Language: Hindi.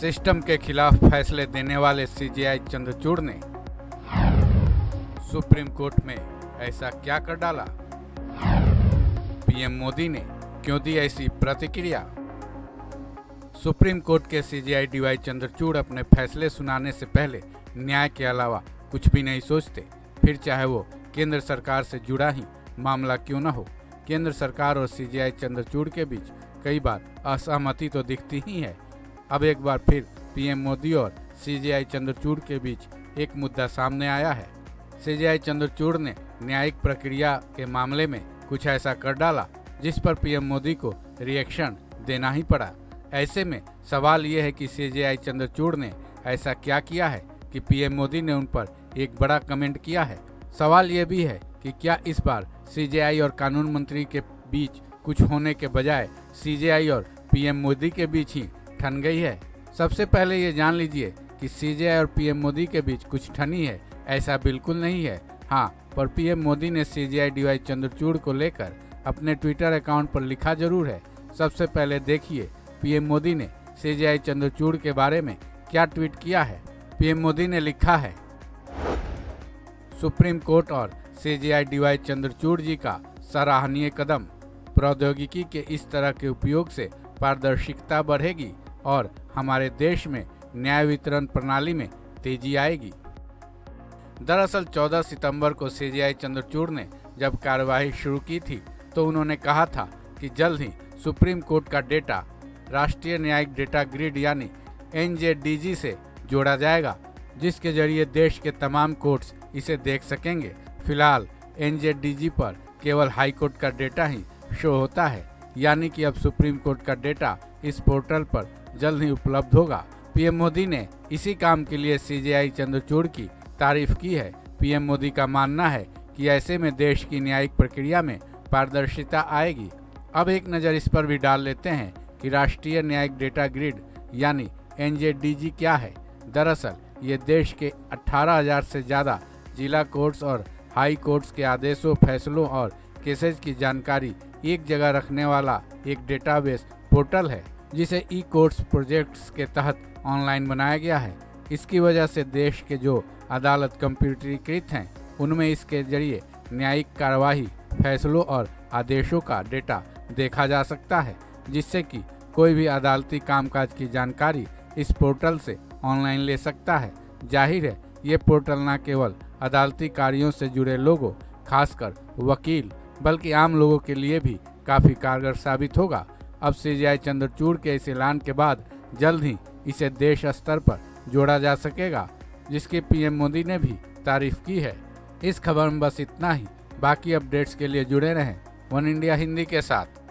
सिस्टम के खिलाफ फैसले देने वाले सीजेआई चंद्रचूड़ ने सुप्रीम कोर्ट में ऐसा क्या कर डाला? पीएम मोदी ने क्यों दी ऐसी प्रतिक्रिया? सुप्रीम कोर्ट के सीजेआई डीवाई चंद्रचूड़ अपने फैसले सुनाने से पहले न्याय के अलावा कुछ भी नहीं सोचते, फिर चाहे वो केंद्र सरकार से जुड़ा ही मामला क्यों न हो। केंद्र सरकार और सीजेआई चंद्रचूड़ के बीच कई बार असहमति तो दिखती ही है। अब एक बार फिर पीएम मोदी और सीजेआई चंद्रचूड़ के बीच एक मुद्दा सामने आया है। सीजेआई चंद्रचूड़ ने न्यायिक प्रक्रिया के मामले में कुछ ऐसा कर डाला जिस पर पीएम मोदी को रिएक्शन देना ही पड़ा। ऐसे में सवाल ये है कि सीजेआई चंद्रचूड़ ने ऐसा क्या किया है कि पीएम मोदी ने उन पर एक बड़ा कमेंट किया है। सवाल ये भी है कि क्या इस बार सीजेआई और कानून मंत्री के बीच कुछ होने के बजाय सीजेआई और पीएम मोदी के बीच ही ठन गई है। सबसे पहले ये जान लीजिए कि सीजेआई और पीएम मोदी के बीच कुछ ठनी है, ऐसा बिल्कुल नहीं है। हाँ, पर पीएम मोदी ने सीजेआई डीवाई चंद्रचूड़ को लेकर अपने ट्विटर अकाउंट पर लिखा जरूर है। सबसे पहले देखिए पीएम मोदी ने सीजेआई चंद्रचूड़ के बारे में क्या ट्वीट किया है। पीएम मोदी ने लिखा है, सुप्रीम कोर्ट और सीजेआई डीवाई चंद्रचूड़ जी का सराहनीय कदम। प्रौद्योगिकी के इस तरह के उपयोग से पारदर्शिता बढ़ेगी और हमारे देश में न्याय वितरण प्रणाली में तेजी आएगी। दरअसल 14 सितंबर को सीजेआई चंद्रचूड़ ने जब कार्यवाही शुरू की थी तो उन्होंने कहा था कि जल्द ही सुप्रीम कोर्ट का डेटा राष्ट्रीय न्यायिक डेटा ग्रिड यानी एनजेडीजी से जोड़ा जाएगा, जिसके जरिए देश के तमाम कोर्ट्स इसे देख सकेंगे। फिलहाल एनजेडीजी पर केवल हाई कोर्ट का डेटा ही शो होता है, यानी कि अब सुप्रीम कोर्ट का डेटा इस पोर्टल पर जल्द ही उपलब्ध होगा। पीएम मोदी ने इसी काम के लिए सीजेआई चंद्रचूड़ की तारीफ की है। पीएम मोदी का मानना है कि ऐसे में देश की न्यायिक प्रक्रिया में पारदर्शिता आएगी। अब एक नज़र इस पर भी डाल लेते हैं कि राष्ट्रीय न्यायिक डेटा ग्रिड यानी एनजेडीजी क्या है। दरअसल ये देश के 18,000 से ज़्यादा जिला कोर्ट्स और हाई कोर्ट्स के आदेशों, फैसलों और केसेज की जानकारी एक जगह रखने वाला एक डेटाबेस पोर्टल है, जिसे ई कोर्ट्स प्रोजेक्ट्स के तहत ऑनलाइन बनाया गया है। इसकी वजह से देश के जो अदालत कंप्यूटरीकृत हैं उनमें इसके जरिए न्यायिक कार्यवाही, फैसलों और आदेशों का डेटा देखा जा सकता है, जिससे कि कोई भी अदालती कामकाज की जानकारी इस पोर्टल से ऑनलाइन ले सकता है। जाहिर है ये पोर्टल न केवल अदालती कार्यों से जुड़े लोगों, खासकर वकील, बल्कि आम लोगों के लिए भी काफ़ी कारगर साबित होगा। अब सीजेआई चंद्रचूड़ के इस ऐलान के बाद जल्द ही इसे देश स्तर पर जोड़ा जा सकेगा, जिसकी पीएम मोदी ने भी तारीफ की है। इस खबर में बस इतना ही। बाकी अपडेट्स के लिए जुड़े रहें वन इंडिया हिंदी के साथ।